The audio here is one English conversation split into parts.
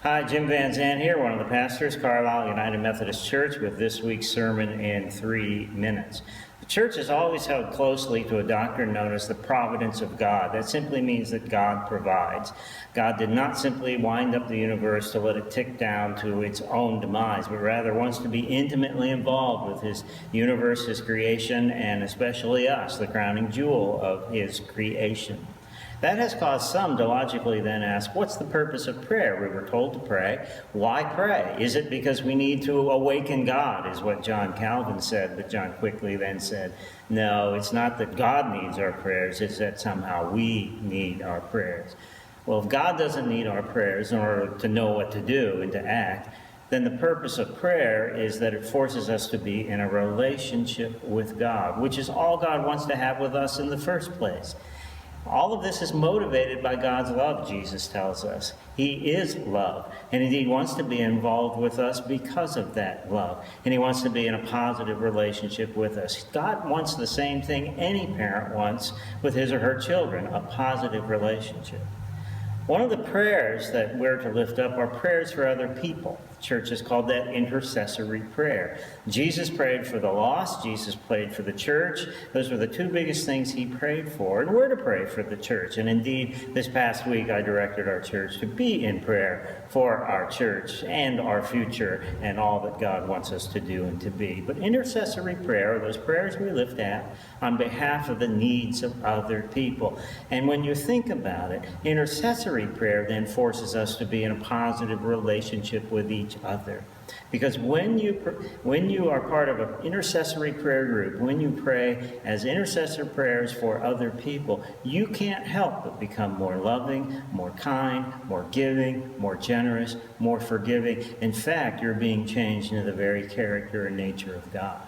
Hi, Jim Van Zandt here, one of the pastors, Carlisle United Methodist Church, with this week's sermon in 3 minutes. The church has always held closely to a doctrine known as the providence of God. That simply means that God provides. God did not simply wind up the universe to let it tick down to its own demise, but rather wants to be intimately involved with his universe, his creation, and especially us, the crowning jewel of his creation. That has caused some to logically then ask, what's the purpose of prayer? We were told to pray. Why pray? Is it because we need to awaken God, is what John Calvin said, but John quickly then said, no, it's not that God needs our prayers, it's that somehow we need our prayers. Well, if God doesn't need our prayers in order to know what to do and to act, then the purpose of prayer is that it forces us to be in a relationship with God, which is all God wants to have with us in the first place. All of this is motivated by God's love, Jesus tells us. He is love, and indeed wants to be involved with us because of that love. And he wants to be in a positive relationship with us. God wants the same thing any parent wants with his or her children, a positive relationship. One of the prayers that we're to lift up are prayers for other people. The church has called that intercessory prayer. Jesus prayed for the lost. Jesus prayed for the church. Those were the two biggest things he prayed for. And we're to pray for the church. And indeed, this past week I directed our church to be in prayer for our church and our future and all that God wants us to do and to be. But intercessory prayer are those prayers we lift up on behalf of the needs of other people. And when you think about it, intercessory prayer then forces us to be in a positive relationship with each other. Because when you are part of an intercessory prayer group, when you pray as intercessor prayers for other people, you can't help but become more loving, more kind, more giving, more generous, more forgiving. In fact, you're being changed into the very character and nature of God.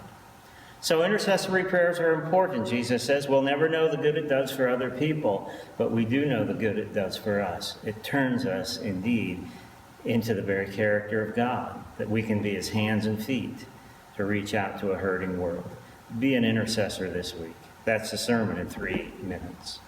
So intercessory prayers are important. Jesus says we'll never know the good it does for other people, but we do know the good it does for us. It turns us, indeed, into the very character of God, that we can be his hands and feet to reach out to a hurting world. Be an intercessor this week. That's the sermon in 3 minutes.